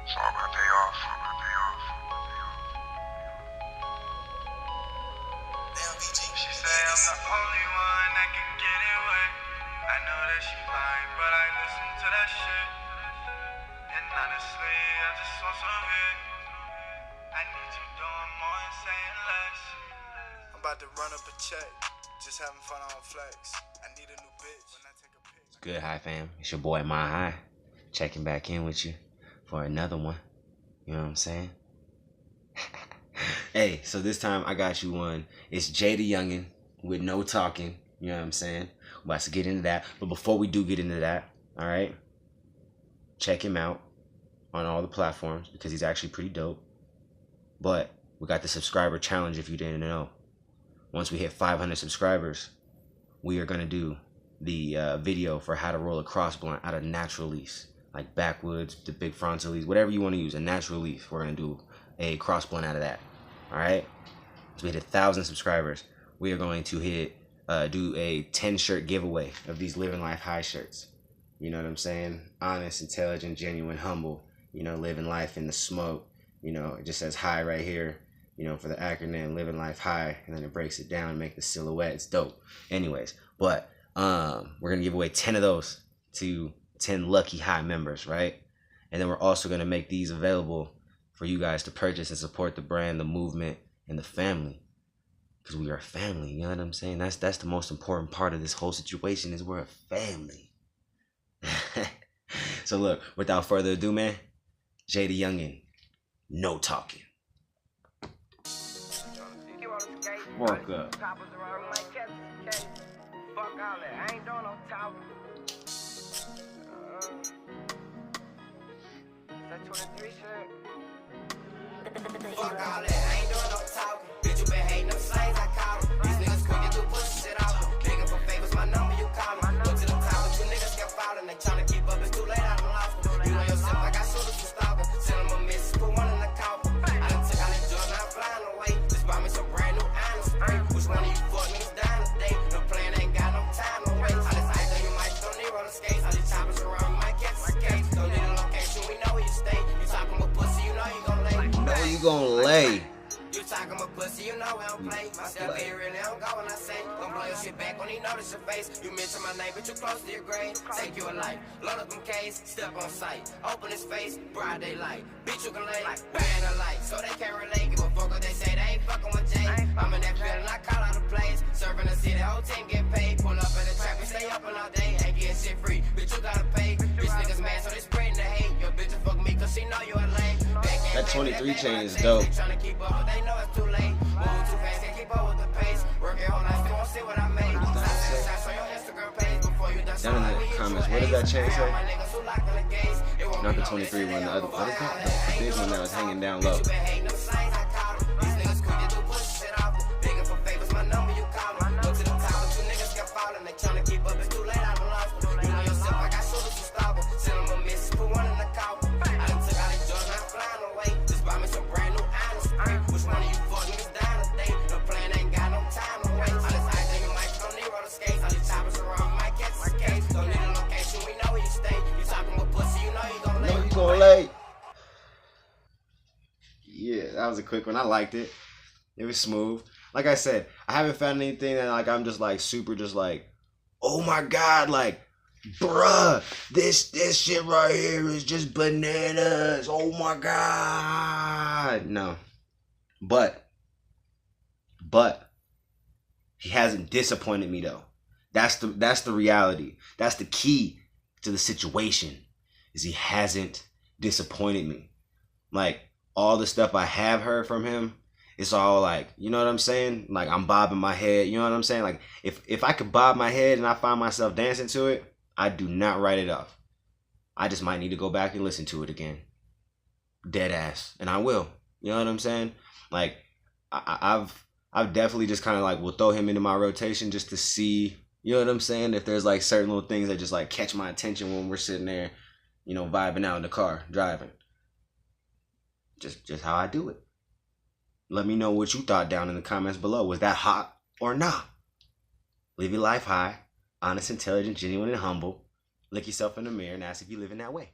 So on my day off. She say I'm the only one that can get it wet. I know that she fine, but I listen to that shit. And honestly, I just want some hit. I need you doing more and saying less. I'm about to run up a check, just having fun on flex. I need a new bitch when I take a pic. Good, hi fam. It's your boy My High, checking back in with you for another one. You know what I'm saying? Hey, so this time I got you one. It's Jaydayoungan with No Talking. You know what I'm saying? We're about to get into that. But before we do get into that, all right, check him out on all the platforms because he's actually pretty dope. But we got the subscriber challenge if you didn't know. Once we hit 500 subscribers, we are going to do the video for how to roll a cross blunt out of natural leaf. Like backwoods, the big frontal leaf, whatever you want to use, a natural leaf. We're going to do a cross blunt out of that. All right? So we hit 1,000 subscribers. We are going to do a 10 shirt giveaway of these Living Life High shirts. You know what I'm saying? Honest, intelligent, genuine, humble. You know, living life in the smoke. You know, it just says high right here. You know, for the acronym, Living Life High. And then it breaks it down and make the silhouette. It's dope. Anyways, but we're going to give away 10 of those to 10 lucky high members, right? And then we're also going to make these available for you guys to purchase and support the brand, the movement, and the family. Because we are a family, you know what I'm saying? That's the most important part of this whole situation is we're a family. So look, without further ado, man, Jaydayoungan, No Talking. Walk up. Fuck all that, I ain't doing no talking. That 23 shirt. Fuck all that, I ain't doing no talking. Bitch, you been hating them slaves, I call them. These niggas quick to do pussy shit off them. Begging for favors, my number, you call them. Go to the top, but you niggas kept falling. They tryna keep up, it's too late, I done lost them. You know yourself, I got shooters for stalking. Send them a miss, put one in the coffin. I done took all that drugs, now I'm flying away. Just bought me some brand new iron spray. Which one of you fuck niggas dying today? No plan, ain't got no time to waste. I just ice on you might don't need roller skates. All these choppers around, you might catch the case. Don't need a location, we know where you stay. You talking about pussy, you know you gon' lay. Know you gonna lay. You talking about pussy, you know we don't play. Myself here really don't go when I say. Don't blow your shit back when he notice your face. You mention my name, but you close to your grave. Take you a life, load up them K's, step on sight. Open his face, broad daylight. Bitch, you can lay, band a light. So they can't relate, give a fuck what they say. They ain't fucking with Jay. I'm in that building, I call out the plays. Serving the city, whole team get paid. Pull up in the trap and stay open all day. Ain't getting shit free, bitch, you gotta pay. Bitch, niggas mad, so they spreading the hate. Your bitch will fuck me, cause she know you a lame. That 23 chain is dope. They tryna keep up, but they know it's too late. Move too fast, can't keep up with the pace. Work your whole life, they won't see what I made. Shots on your Instagram page before you done. Down in the comments, what does that chain say? Not the 23 one, the other one, the big one that was hanging down low. Late. Yeah, that was a quick one. I liked it. It was smooth. Like I said, I haven't found anything that like I'm just like super just like, oh my god, like, bruh, this shit right here is just bananas. Oh my god. No. But he hasn't disappointed me though. That's the reality. That's the key to the situation. Is he hasn't disappointed me. Like all the stuff I have heard from him, it's all like, you know what I'm saying? Like I'm bobbing my head, you know what I'm saying? Like if I could bob my head and I find myself dancing to it, I do not write it off. I just might need to go back and listen to it again. Dead ass. And I will. You know what I'm saying? Like I've definitely just kind of like will throw him into my rotation just to see, you know what I'm saying? If there's like certain little things that just like catch my attention when we're sitting there, you know, vibing out in the car, driving. Just how I do it. Let me know what you thought down in the comments below. Was that hot or not? Live your life high, honest, intelligent, genuine, and humble. Look yourself in the mirror and ask if you live in that way.